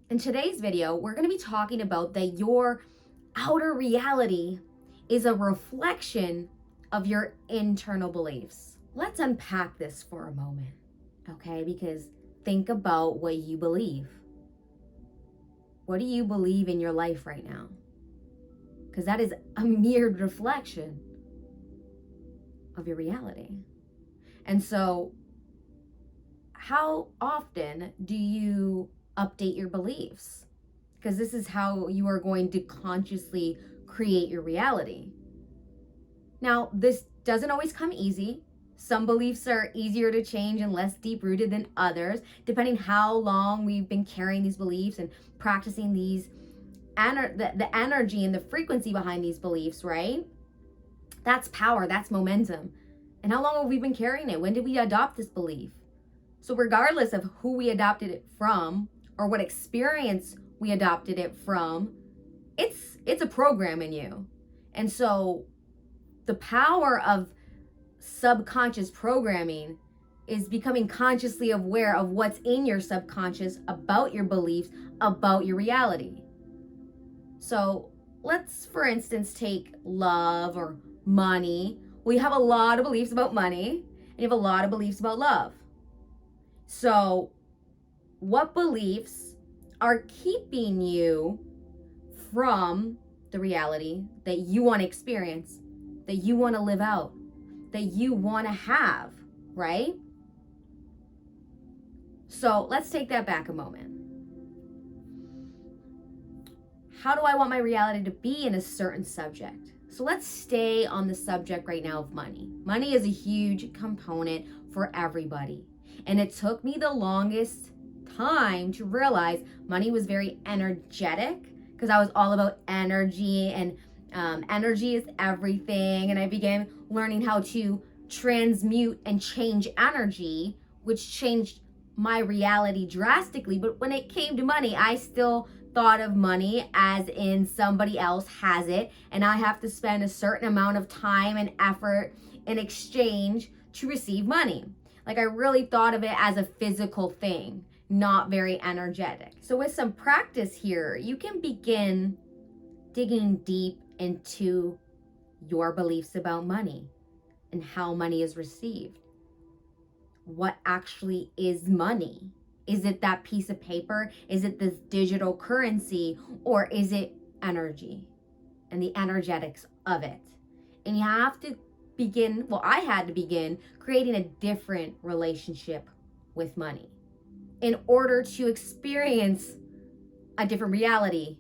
In today's video, we're going to be talking about that your outer reality is a reflection of your internal beliefs. Let's unpack this for a moment, okay? Because think about what you believe. What do you believe in your life right now? Because that is a mere reflection of your reality. And so, how often do you update your beliefs? Because this is how you are going to consciously create your reality. Now, this doesn't always come easy. Some beliefs are easier to change and less deep-rooted than others, depending how long we've been carrying these beliefs and practicing these, the energy and the frequency behind these beliefs, right? That's power, that's momentum. And how long have we been carrying it? When did we adopt this belief? So regardless of who we adopted it from or what experience we adopted it from, it's a program in you. And so the power of subconscious programming is becoming consciously aware of what's in your subconscious about your beliefs, about your reality. So let's, for instance, take love or money. We have a lot of beliefs about money, and you have a lot of beliefs about love. So what beliefs are keeping you from the reality that you want to experience, that you want to live out, that you want to have, right? So let's take that back a moment. How do I want my reality to be in a certain subject? So let's stay on the subject right now of money. Money is a huge component for everybody. And it took me the longest time to realize money was very energetic, because I was all about energy, and energy is everything. And I began learning how to transmute and change energy, which changed my reality drastically. But when it came to money, I still thought of money as in somebody else has it, and I have to spend a certain amount of time and effort in exchange to receive money. Like, I really thought of it as a physical thing, not very energetic. So with some practice here, you can begin digging deep into your beliefs about money and how money is received. What actually is money? Is it that piece of paper? Is it this digital currency? Or is it energy and the energetics of it? And you have to begin, well, I had to begin creating a different relationship with money in order to experience a different reality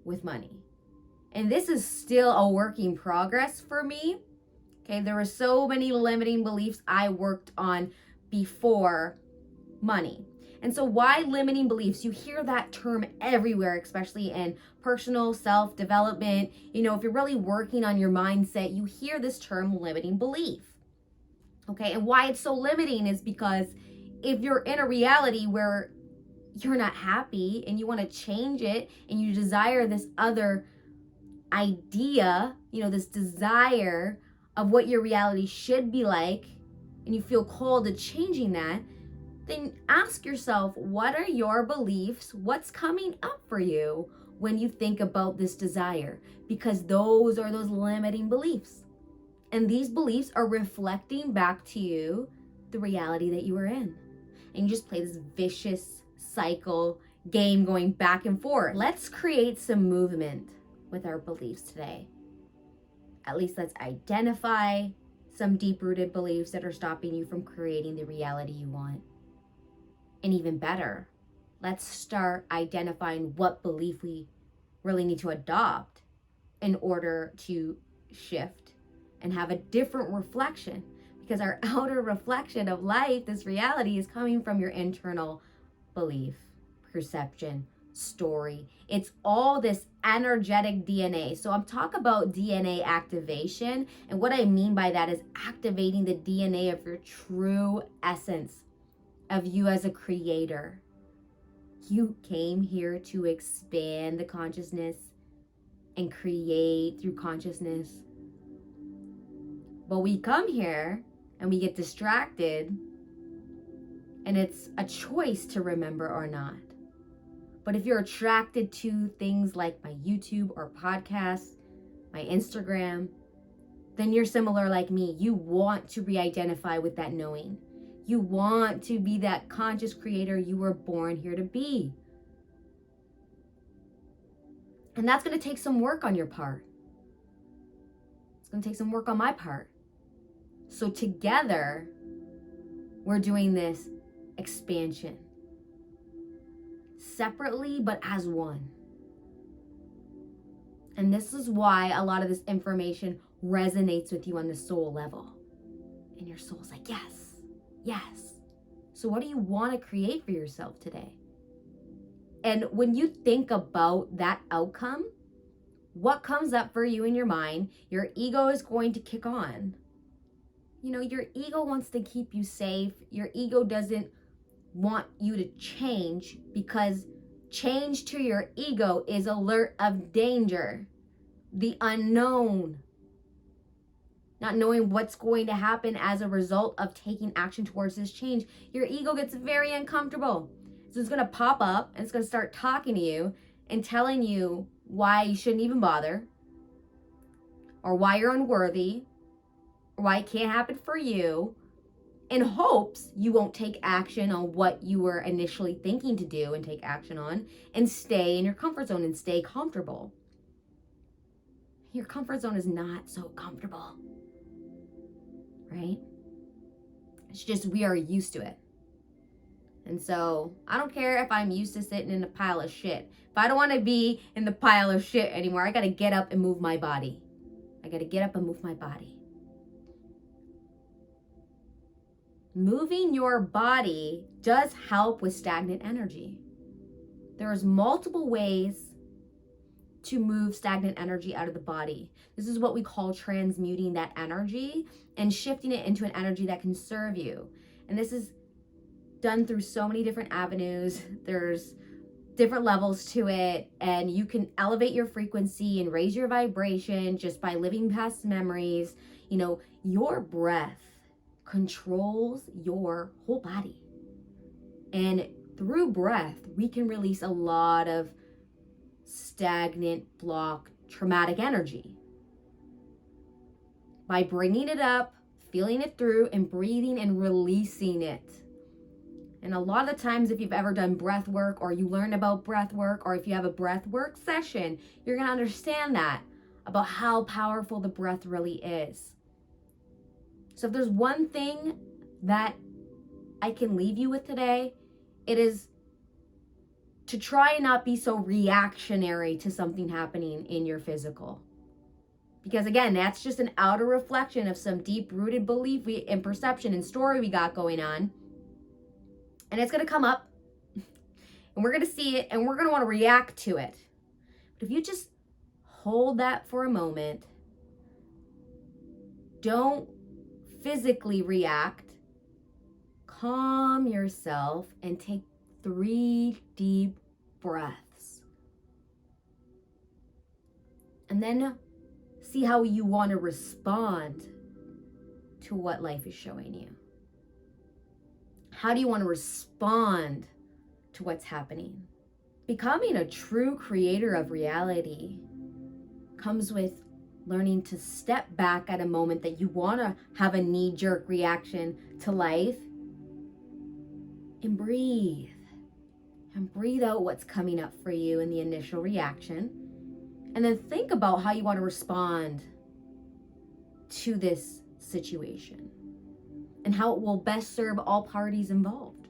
with money. And this is still a work in progress for me. Okay, there were so many limiting beliefs I worked on before money. And so why limiting beliefs? You hear that term everywhere, especially in personal self-development. You know, if you're really working on your mindset, you hear this term limiting belief. Okay, and why it's so limiting is because if you're in a reality where you're not happy and you want to change it and you desire this other idea, you know, this desire of what your reality should be like, and you feel called to changing that, then ask yourself, what are your beliefs? What's coming up for you when you think about this desire? Because those are those limiting beliefs. And these beliefs are reflecting back to you the reality that you are in. And you just play this vicious cycle game going back and forth. Let's create some movement with our beliefs today. At least let's identify some deep-rooted beliefs that are stopping you from creating the reality you want. And even better, let's start identifying what belief we really need to adopt in order to shift and have a different reflection. Because our outer reflection of life, this reality, is coming from your internal belief, perception, story. It's all this energetic DNA. So I'm talking about DNA activation. And what I mean by that is activating the DNA of your true essence, of you as a creator. You came here to expand the consciousness and create through consciousness. But we come here and we get distracted, and it's a choice to remember or not. But if you're attracted to things like my YouTube or podcasts, my Instagram, then you're similar like me. You want to re-identify with that knowing. You want to be that conscious creator you were born here to be. And that's going to take some work on your part. It's going to take some work on my part. So together, we're doing this expansion. Separately, but as one. And this is why a lot of this information resonates with you on the soul level. And your soul's like, yes, yes. So what do you want to create for yourself today? And when you think about that outcome, what comes up for you in your mind, your ego is going to kick on. You know, your ego wants to keep you safe. Your ego doesn't want you to change, because change to your ego is alert of danger, the unknown, not knowing what's going to happen as a result of taking action towards this change. Your ego gets very uncomfortable. So it's going to pop up and it's going to start talking to you and telling you why you shouldn't even bother, or why you're unworthy, or why it can't happen for you, in hopes you won't take action on what you were initially thinking to do and take action on, and stay in your comfort zone and stay comfortable. Your comfort zone is not so comfortable, right? It's just we are used to it. And so I don't care if I'm used to sitting in a pile of shit. If I don't want to be in the pile of shit anymore, I got to get up and move my body. I got to get up and move my body. Moving your body does help with stagnant energy. There's multiple ways to move stagnant energy out of the body. This is what we call transmuting that energy and shifting it into an energy that can serve you. And this is done through so many different avenues. There's different levels to it, and you can elevate your frequency and raise your vibration just by living past memories. You know, your breath controls your whole body. And through breath, we can release a lot of stagnant, blocked, traumatic energy. By bringing it up, feeling it through, and breathing and releasing it. And a lot of the times, if you've ever done breath work, or you learn about breath work, or if you have a breath work session, you're going to understand that, about how powerful the breath really is. So if there's one thing that I can leave you with today, it is to try and not be so reactionary to something happening in your physical. Because again, that's just an outer reflection of some deep-rooted belief and perception and story we got going on. And it's going to come up, and we're going to see it, and we're going to want to react to it. But if you just hold that for a moment, don't physically react, calm yourself, and take 3 deep breaths. And then see how you want to respond to what life is showing you. How do you want to respond to what's happening? Becoming a true creator of reality comes with learning to step back at a moment that you want to have a knee-jerk reaction to life and breathe. And breathe out what's coming up for you in the initial reaction. And then think about how you want to respond to this situation and how it will best serve all parties involved.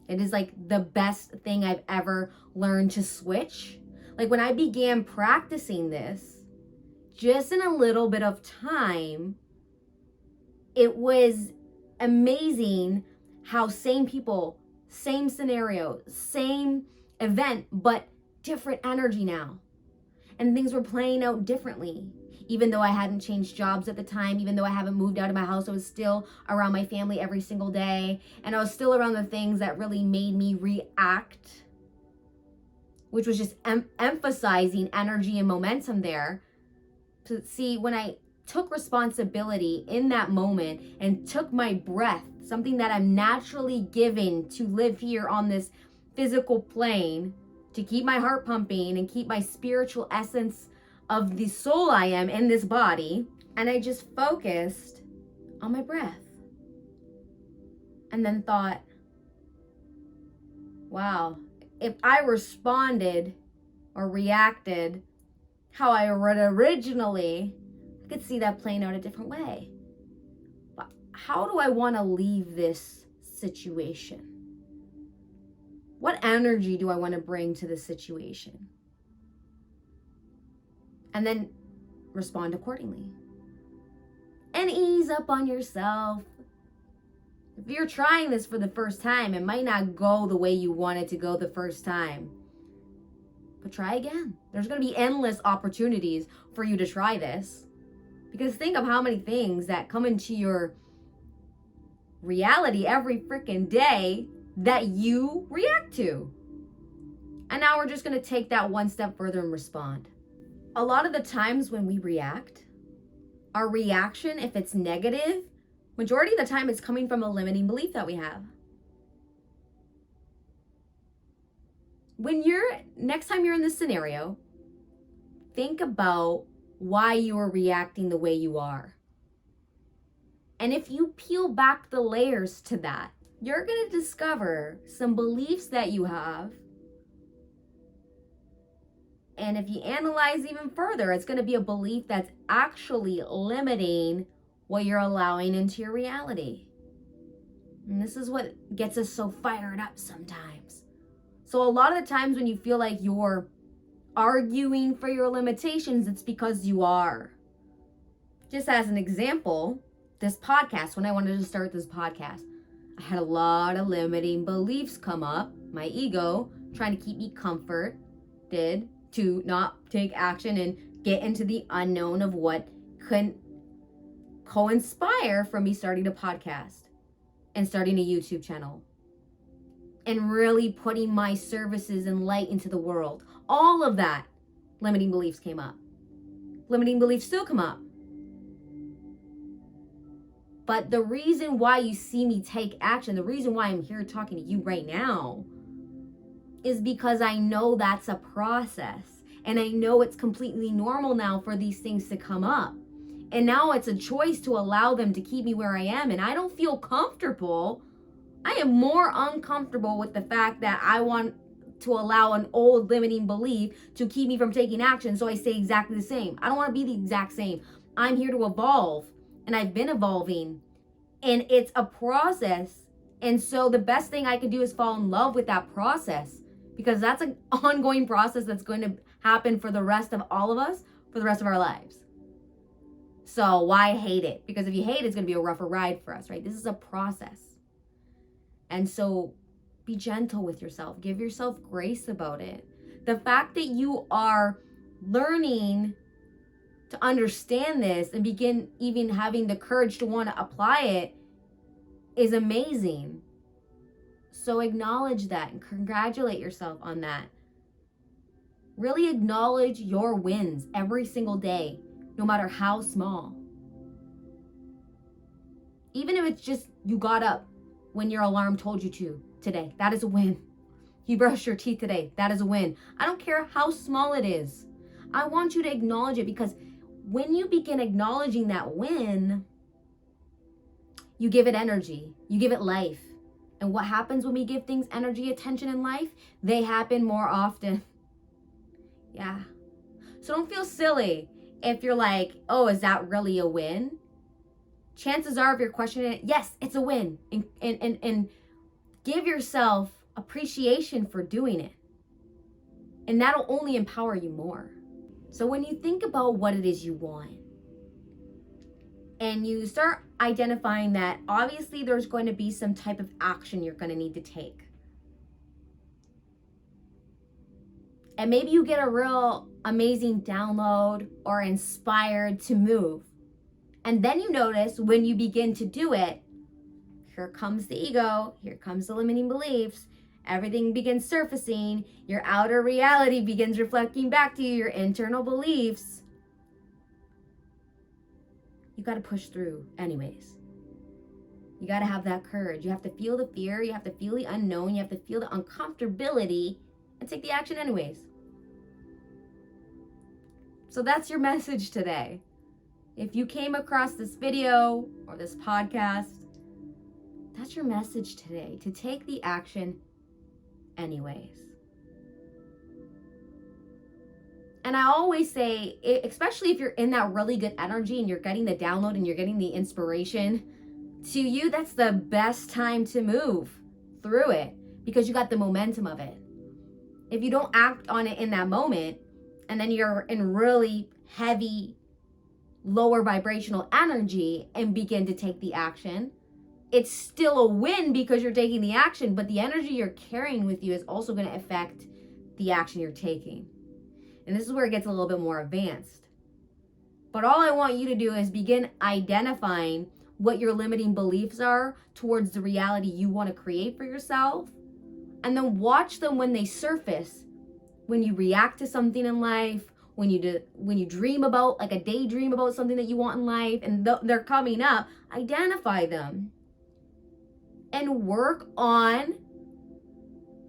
It is like the best thing I've ever learned to switch. Like when I began practicing this, just in a little bit of time, it was amazing how same people, same scenario, same event, but different energy now. And things were playing out differently. Even though I hadn't changed jobs at the time, even though I haven't moved out of my house, I was still around my family every single day. And I was still around the things that really made me react, which was just emphasizing energy and momentum there. To see, when I took responsibility in that moment and took my breath, something that I'm naturally given to live here on this physical plane, to keep my heart pumping and keep my spiritual essence of the soul I am in this body. And I just focused on my breath. And then thought, wow, if I responded or reacted how I would originally, I could see that playing out a different way. But how do I want to leave this situation? What energy do I want to bring to this situation? And then respond accordingly. And ease up on yourself. If you're trying this for the first time, it might not go the way you want it to go the first time. But try again. There's going to be endless opportunities for you to try this. Because think of how many things that come into your reality every freaking day that you react to. And now we're just going to take that one step further and respond. A lot of the times when we react, our reaction, if it's negative, majority of the time it's coming from a limiting belief that we have. Next time you're in this scenario, think about why you are reacting the way you are. And if you peel back the layers to that, you're going to discover some beliefs that you have. And if you analyze even further, it's going to be a belief that's actually limiting what you're allowing into your reality. And this is what gets us so fired up sometimes. So a lot of the times when you feel like you're arguing for your limitations, it's because you are. Just as an example, this podcast, when I wanted to start this podcast, I had a lot of limiting beliefs come up. My ego trying to keep me comforted to not take action and get into the unknown of what could co-inspire from me starting a podcast and starting a YouTube channel and really putting my services and light into the world. All of that, limiting beliefs came up. Limiting beliefs still come up. But the reason why you see me take action, the reason why I'm here talking to you right now, is because I know that's a process. And I know it's completely normal now for these things to come up. And now it's a choice to allow them to keep me where I am. And I don't feel comfortable. I am more uncomfortable with the fact that I want to allow an old limiting belief to keep me from taking action. So I stay exactly the same. I don't want to be the exact same. I'm here to evolve. And I've been evolving. And it's a process. And so the best thing I can do is fall in love with that process. Because that's an ongoing process that's going to happen for the rest of all of us for the rest of our lives. So why hate it? Because if you hate it, it's going to be a rougher ride for us, right? This is a process. And so be gentle with yourself. Give yourself grace about it. The fact that you are learning to understand this and begin even having the courage to want to apply it is amazing. So acknowledge that and congratulate yourself on that. Really acknowledge your wins every single day, no matter how small. Even if it's just you got up when your alarm told you to today, that is a win. You brushed your teeth today, that is a win. I don't care how small it is. I want you to acknowledge it, because when you begin acknowledging that win, you give it energy, you give it life. And what happens when we give things energy, attention, and life? They happen more often. Yeah. So don't feel silly if you're like, oh, is that really a win? Chances are, if you're questioning it, yes, it's a win. And give yourself appreciation for doing it. And that'll only empower you more. So when you think about what it is you want, and you start identifying that obviously there's going to be some type of action you're going to need to take. And maybe you get a real amazing download or inspired to move. And then you notice when you begin to do it, here comes the ego, here comes the limiting beliefs, everything begins surfacing, your outer reality begins reflecting back to you, your internal beliefs. You got to push through anyways. You got to have that courage. You have to feel the fear. You have to feel the unknown. You have to feel the uncomfortability. and take the action anyways. So that's your message today. If you came across this video or this podcast, that's your message today, to take the action anyways. And I always say, especially if you're in that really good energy and you're getting the download and you're getting the inspiration, to you, that's the best time to move through it because you got the momentum of it. If you don't act on it in that moment, and then you're in really heavy, lower vibrational energy and begin to take the action, it's still a win because you're taking the action, but the energy you're carrying with you is also going to affect the action you're taking. And this is where it gets a little bit more advanced. But all I want you to do is begin identifying what your limiting beliefs are towards the reality you want to create for yourself. And then watch them when they surface. When you react to something in life, when you dream about, like a daydream about something that you want in life, and they're coming up, identify them. And work on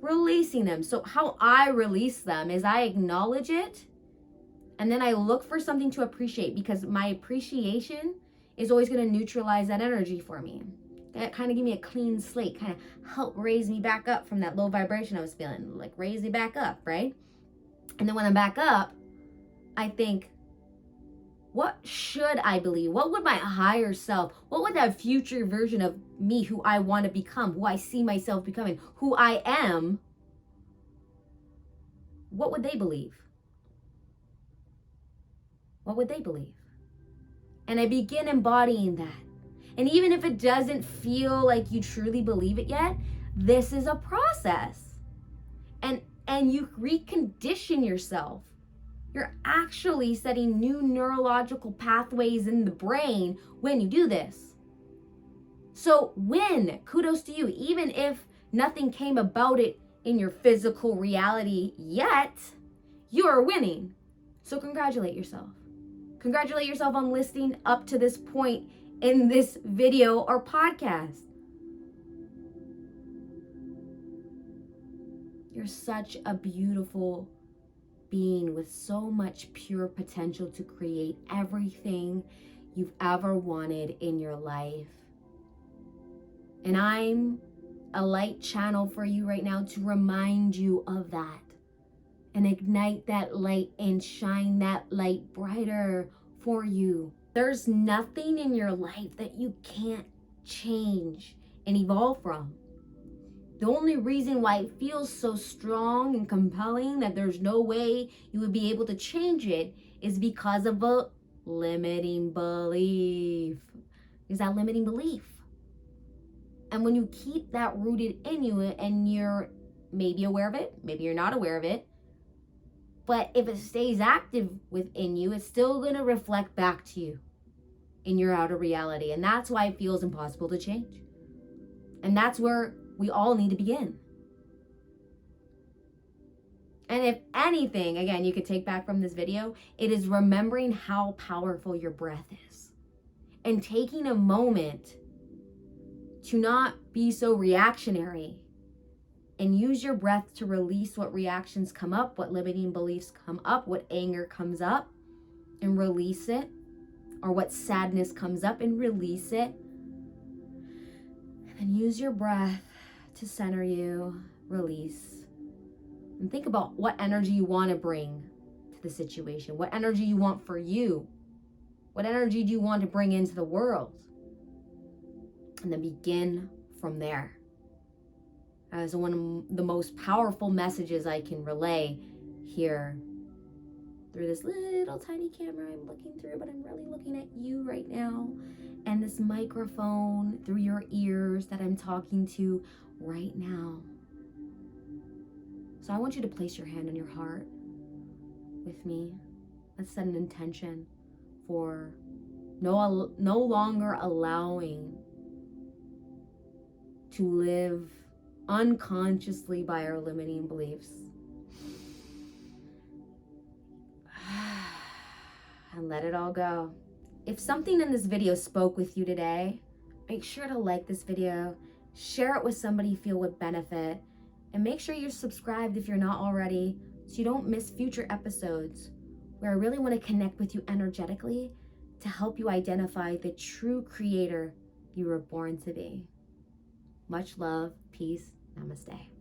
releasing them. So how I release them is I acknowledge it, and then I look for something to appreciate, because my appreciation is always going to neutralize that energy for me. That kind of give me a clean slate, kind of help raise me back up from that low vibration I was feeling, like raise me back up, right? And then when I'm back up, I think, what should I believe? What would my higher self, what would that future version of me who I want to become, who I see myself becoming, who I am, what would they believe? What would they believe? And I begin embodying that. And even if it doesn't feel like you truly believe it yet, this is a process. And you recondition yourself. You're actually setting new neurological pathways in the brain when you do this. So kudos to you. Even if nothing came about it in your physical reality yet, you are winning. So congratulate yourself. Congratulate yourself on listening up to this point in this video or podcast. You're such a beautiful being with so much pure potential to create everything you've ever wanted in your life. And I'm a light channel for you right now to remind you of that and ignite that light and shine that light brighter for you. There's nothing in your life that you can't change and evolve from. The only reason why it feels so strong and compelling that there's no way you would be able to change it is because of a limiting belief. Is that limiting belief? And when you keep that rooted in you and you're maybe aware of it, maybe you're not aware of it, but if it stays active within you, it's still going to reflect back to you in your outer reality. And that's why it feels impossible to change. And that's where we all need to begin. And if anything, again, you could take back from this video, it is remembering how powerful your breath is. And taking a moment to not be so reactionary and use your breath to release what reactions come up, what limiting beliefs come up, what anger comes up, and release it. Or what sadness comes up and release it. And then use your breath to center you, release. And think about what energy you want to bring to the situation. What energy you want for you. What energy do you want to bring into the world? And then begin from there. As one of the most powerful messages I can relay here through this little tiny camera I'm looking through, but I'm really looking at you right now, and this microphone through your ears that I'm talking to right now. So I want you to place your hand on your heart with me. Let's set an intention for no longer allowing to live unconsciously by our limiting beliefs. And let it all go. If something in this video spoke with you today, make sure to like this video, share it with somebody you feel would benefit, And make sure you're subscribed if you're not already, so you don't miss future episodes where I really want to connect with you energetically to help you identify the true creator you were born to be. Much love, peace, namaste.